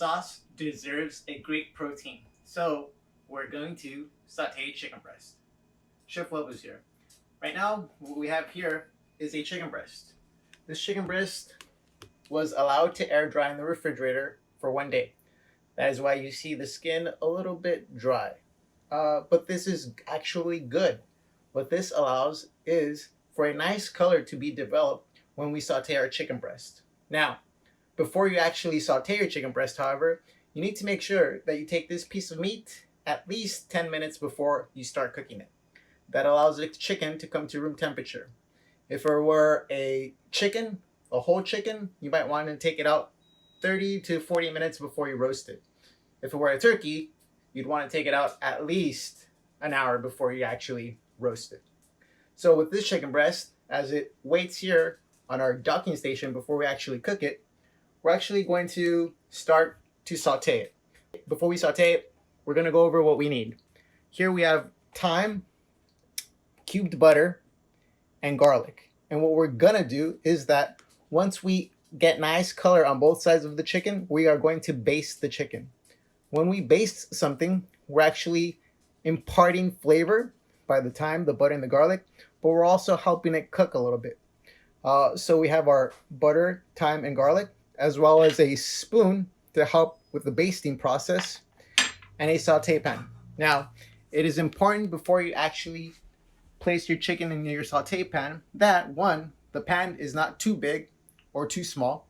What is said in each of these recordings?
sauce deserves a great protein. So we're going to saute chicken breast. Chef Lopez here. Right now, what we have here is a chicken breast. This chicken breast was allowed to air dry in the refrigerator for 1 day. That is why you see the skin a little bit dry. But this is actually good. What this allows is for a nice color to be developed when we saute our chicken breast. Now, before you actually saute your chicken breast, however, you need to make sure that you take this piece of meat at least 10 minutes before you start cooking it. That allows the chicken to come to room temperature. If it were a whole chicken, you might want to take it out 30 to 40 minutes before you roast it. If it were a turkey, you'd want to take it out at least an hour before you actually roast it. So with this chicken breast, as it waits here on our docking station before we actually cook it, we're actually going to start to saute it. Before we saute it, we're going to go over what we need. Here we have thyme, cubed butter, and garlic. And what we're going to do is that once we get nice color on both sides of the chicken, we are going to baste the chicken. When we baste something, we're actually imparting flavor by the thyme, the butter, and the garlic, but we're also helping it cook a little bit. So we have our butter, thyme, and garlic, as well as a spoon to help with the basting process, and a saute pan. Now, it is important before you actually place your chicken in your saute pan that one, the pan is not too big or too small.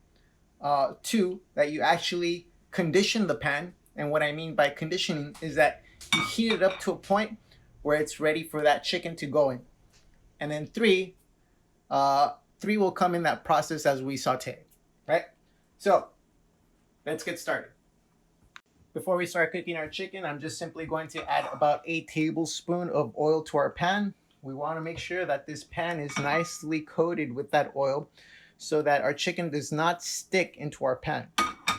Two, that you actually condition the pan. And what I mean by conditioning is that you heat it up to a point where it's ready for that chicken to go in. And then three will come in that process as we saute, right? So let's get started. Before we start cooking our chicken, I'm just simply going to add about a tablespoon of oil to our pan. We want to make sure that this pan is nicely coated with that oil so that our chicken does not stick into our pan.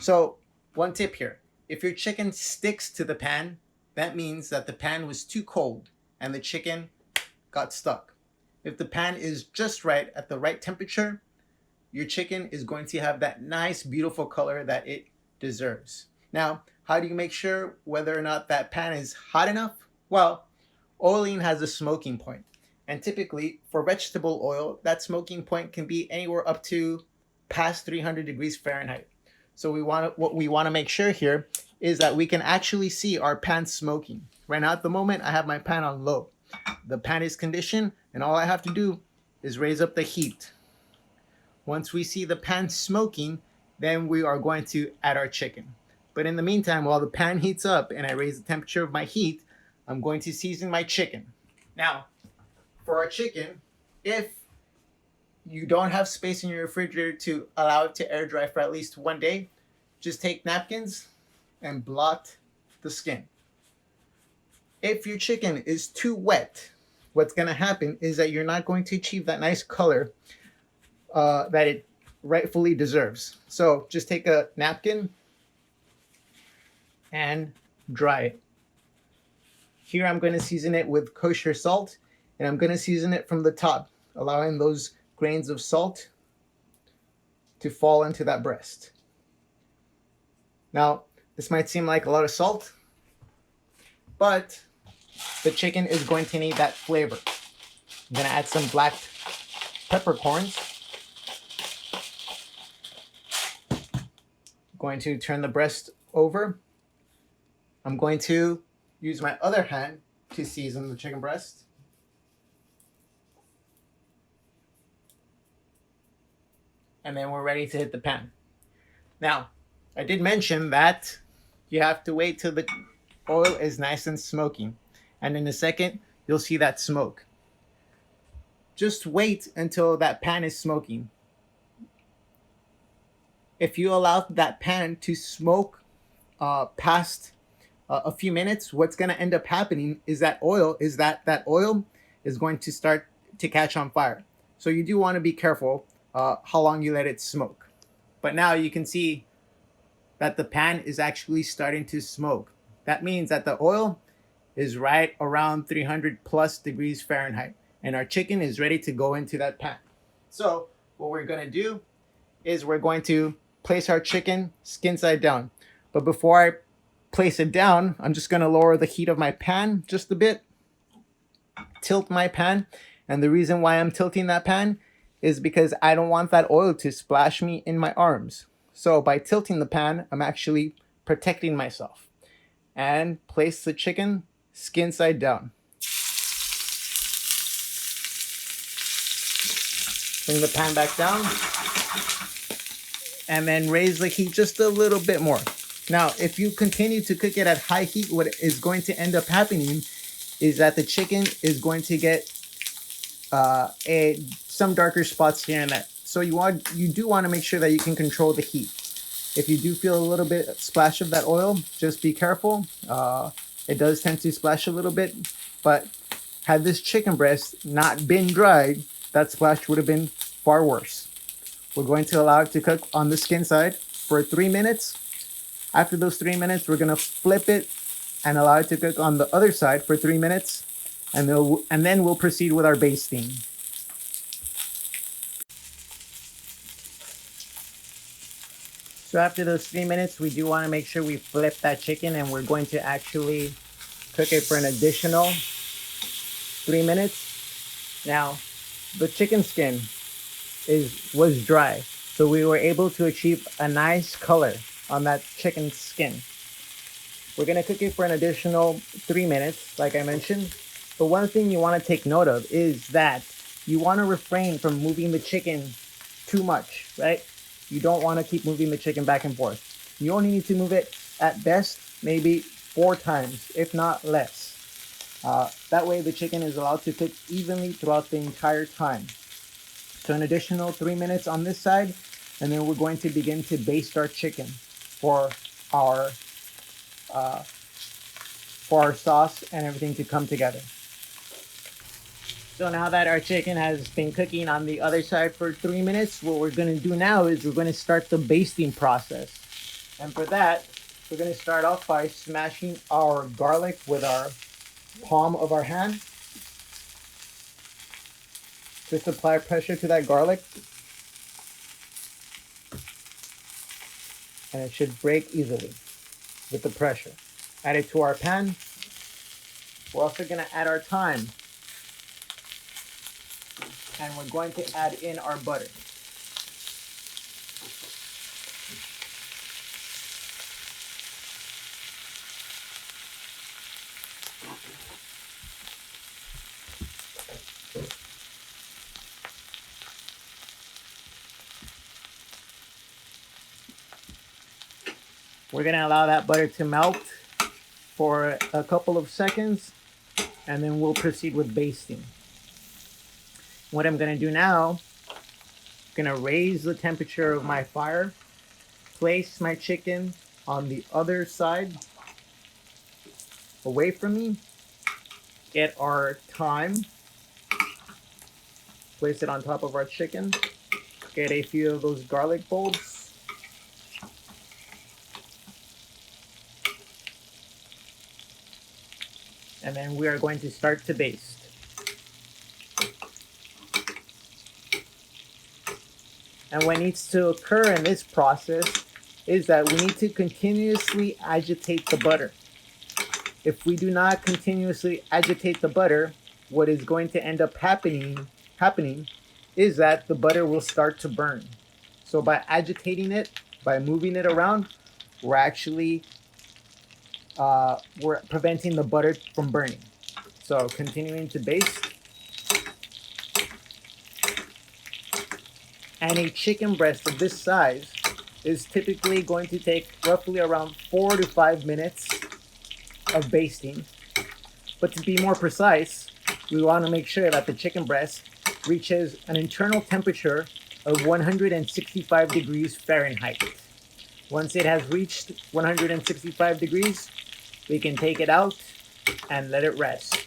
So one tip here, if your chicken sticks to the pan, that means that the pan was too cold and the chicken got stuck. If the pan is just right at the right temperature, your chicken is going to have that nice, beautiful color that it deserves. Now, how do you make sure whether or not that pan is hot enough? Well, oiling has a smoking point. And typically, for vegetable oil, that smoking point can be anywhere up to past 300 degrees Fahrenheit. So what we want to make sure here is that we can actually see our pan smoking. Right now at the moment, I have my pan on low. The pan is conditioned, and all I have to do is raise up the heat. Once we see the pan smoking, then we are going to add our chicken. But in the meantime, while the pan heats up and I raise the temperature of my heat, I'm going to season my chicken. Now, for our chicken, if you don't have space in your refrigerator to allow it to air dry for at least 1 day, just take napkins and blot the skin. If your chicken is too wet, what's going to happen is that you're not going to achieve that nice color that it rightfully deserves. So just take a napkin and dry it. Here I'm going to season it with kosher salt, and I'm going to season it from the top, allowing those grains of salt to fall into that breast. Now, this might seem like a lot of salt, but the chicken is going to need that flavor. I'm going to add some black peppercorns. Going to turn the breast over. I'm going to use my other hand to season the chicken breast. And then we're ready to hit the pan. Now, I did mention that you have to wait till the oil is nice and smoking. And in a second, you'll see that smoke. Just wait until that pan is smoking. If you allow that pan to smoke past a few minutes, what's going to end up happening is that oil is going to start to catch on fire. So you do want to be careful how long you let it smoke. But now you can see that the pan is actually starting to smoke. That means that the oil is right around 300 plus degrees Fahrenheit, and our chicken is ready to go into that pan. So what we're going to do is we're going to place our chicken skin side down. But before I place it down, I'm just going to lower the heat of my pan just a bit, tilt my pan. And the reason why I'm tilting that pan is because I don't want that oil to splash me in my arms. So by tilting the pan, I'm actually protecting myself. And place the chicken skin side down. Bring the pan back down. And then raise the heat just a little bit more. Now, if you continue to cook it at high heat, what is going to end up happening is that the chicken is going to get some darker spots here and there. So you do want to make sure that you can control the heat. If you do feel a little bit splash of that oil, just be careful. It does tend to splash a little bit, but had this chicken breast not been dried, that splash would have been far worse. We're going to allow it to cook on the skin side for 3 minutes. After those 3 minutes, we're going to flip it and allow it to cook on the other side for 3 minutes. And then we'll proceed with our basting. So after those 3 minutes, we do want to make sure we flip that chicken, and we're going to actually cook it for an additional 3 minutes. Now, the chicken skin was dry, so we were able to achieve a nice color on that chicken skin. We're going to cook it for an additional 3 minutes, like I mentioned. But one thing you want to take note of is that you want to refrain from moving the chicken too much, right? You don't want to keep moving the chicken back and forth. You only need to move it at best maybe 4 times, if not less. That way the chicken is allowed to cook evenly throughout the entire time. So an additional 3 minutes on this side, and then we're going to begin to baste our chicken for our sauce and everything to come together. So now that our chicken has been cooking on the other side for 3 minutes, what we're going to do now is we're going to start the basting process. And for that, we're going to start off by smashing our garlic with our palm of our hand. Just apply pressure to that garlic, and it should break easily with the pressure. Add it to our pan. We're also going to add our thyme, and we're going to add in our butter. We're going to allow that butter to melt for a couple of seconds, and then we'll proceed with basting. What I'm going to do now, I'm going to raise the temperature of my fire, place my chicken on the other side away from me, get our thyme, place it on top of our chicken, get a few of those garlic bulbs, and then we are going to start to baste. And what needs to occur in this process is that we need to continuously agitate the butter. If we do not continuously agitate the butter, what is going to end up happening is that the butter will start to burn. So by agitating it, by moving it around, we're actually we're preventing the butter from burning. So continuing to baste. And a chicken breast of this size is typically going to take roughly around 4 to 5 minutes of basting. But to be more precise, we want to make sure that the chicken breast reaches an internal temperature of 165 degrees Fahrenheit. Once it has reached 165 degrees, we can take it out and let it rest.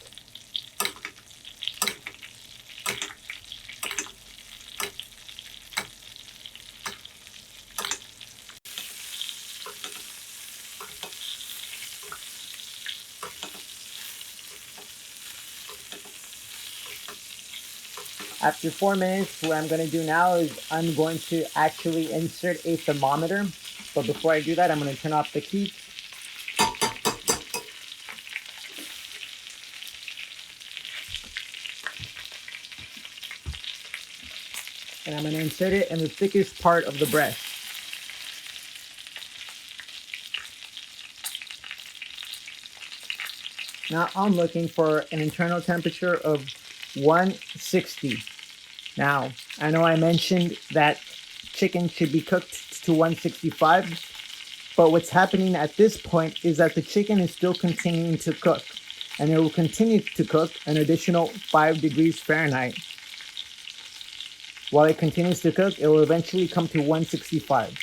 After 4 minutes, what I'm going to do now is I'm going to actually insert a thermometer But before I do that, I'm going to turn off the heat. And I'm going to insert it in the thickest part of the breast. Now I'm looking for an internal temperature of 160. Now, I know I mentioned that chicken should be cooked to 165, but what's happening at this point is that the chicken is still continuing to cook, and it will continue to cook an additional 5 degrees Fahrenheit. While it continues to cook, it will eventually come to 165.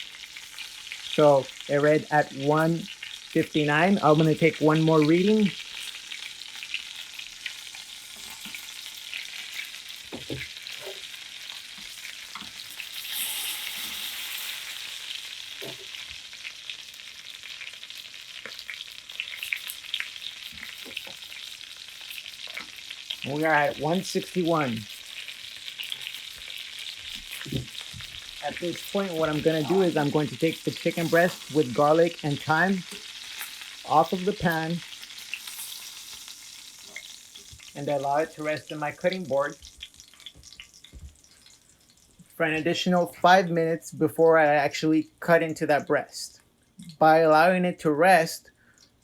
So it read at 159. I'm going to take one more reading. We are at 161. At this point, what I'm going to do is I'm going to take the chicken breast with garlic and thyme off of the pan and allow it to rest in my cutting board for an additional 5 minutes before I actually cut into that breast. By allowing it to rest,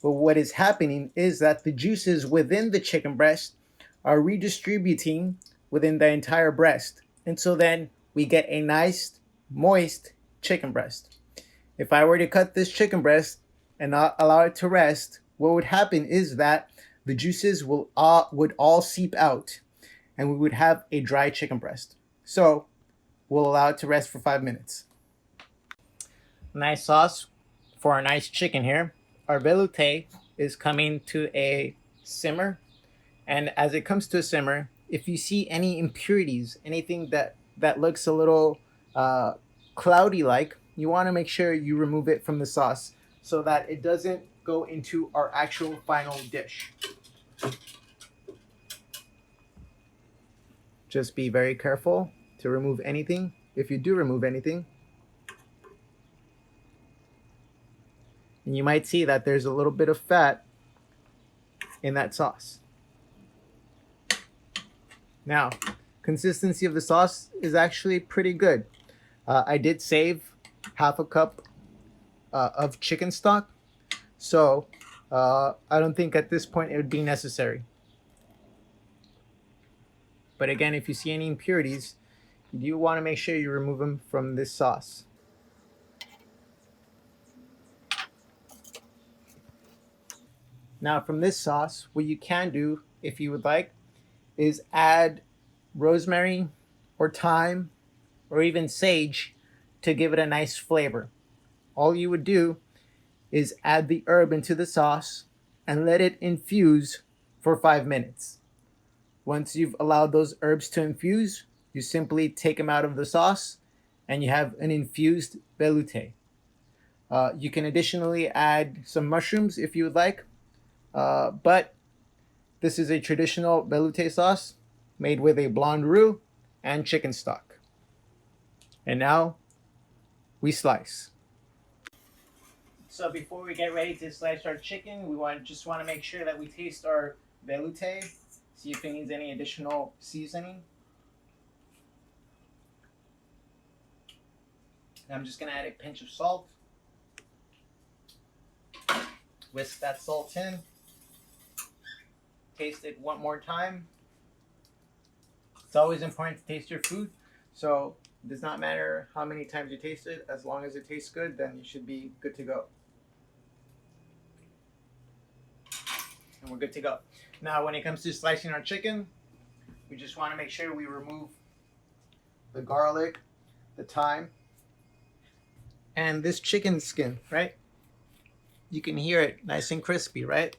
but what is happening is that the juices within the chicken breast are redistributing within the entire breast. And so then we get a nice, moist chicken breast. If I were to cut this chicken breast and not allow it to rest, what would happen is that the juices would all seep out and we would have a dry chicken breast. So we'll allow it to rest for 5 minutes. Nice sauce for our nice chicken here. Our velouté is coming to a simmer. And as it comes to a simmer, if you see any impurities, anything that looks a little cloudy-like, you want to make sure you remove it from the sauce so that it doesn't go into our actual final dish. Just be very careful to remove anything. If you do remove anything, and you might see that there's a little bit of fat in that sauce. Now, consistency of the sauce is actually pretty good. I did save half a cup of chicken stock, so I don't think at this point it would be necessary. But again, if you see any impurities, you want to make sure you remove them from this sauce. Now from this sauce, what you can do, if you would like, is add rosemary or thyme or even sage to give it a nice flavor. All you would do is add the herb into the sauce and let it infuse for 5 minutes. Once you've allowed those herbs to infuse, you simply take them out of the sauce and you have an infused velouté. You can additionally add some mushrooms if you would like, but this is a traditional velouté sauce made with a blonde roux and chicken stock. And now we slice. So before we get ready to slice our chicken, we just want to make sure that we taste our velouté, see if it needs any additional seasoning. And I'm just going to add a pinch of salt. Whisk that salt in. Taste it one more time. It's always important to taste your food, so it does not matter how many times you taste it. As long as it tastes good, then you should be good to go. And we're good to go. Now when it comes to slicing our chicken, we just want to make sure we remove the garlic, the thyme, and this chicken skin, right? You can hear it nice and crispy, right?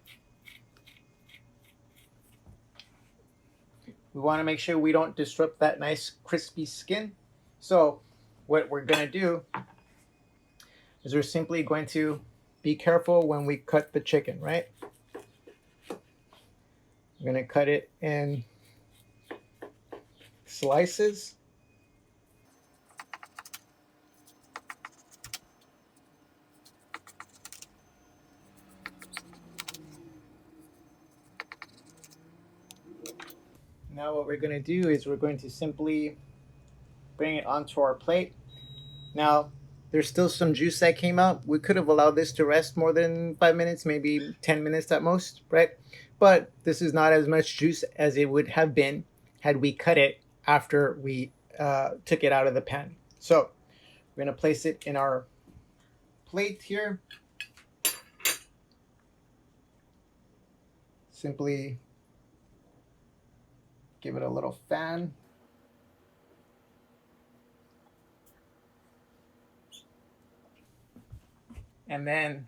We want to make sure we don't disrupt that nice crispy skin. So what we're going to do is we're simply going to be careful when we cut the chicken, right? We're going to cut it in slices. Now what we're going to do is we're going to simply bring it onto our plate. Now, there's still some juice that came out. We could have allowed this to rest more than 5 minutes, maybe 10 minutes at most, right? But this is not as much juice as it would have been had we cut it after we took it out of the pan. So we're going to place it in our plate here. Simply give it a little fan. And then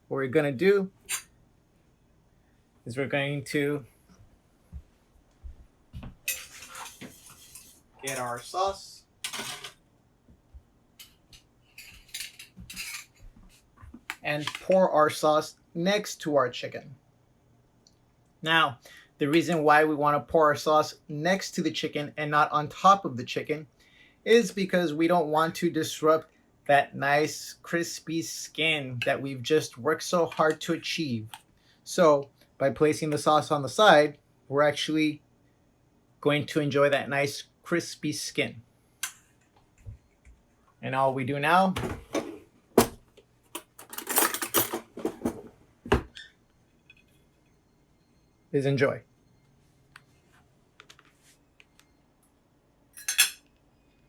what we're going to do is we're going to get our sauce. And pour our sauce next to our chicken. Now, the reason why we want to pour our sauce next to the chicken and not on top of the chicken is because we don't want to disrupt that nice crispy skin that we've just worked so hard to achieve. So by placing the sauce on the side, we're actually going to enjoy that nice crispy skin. And all we do now is enjoy.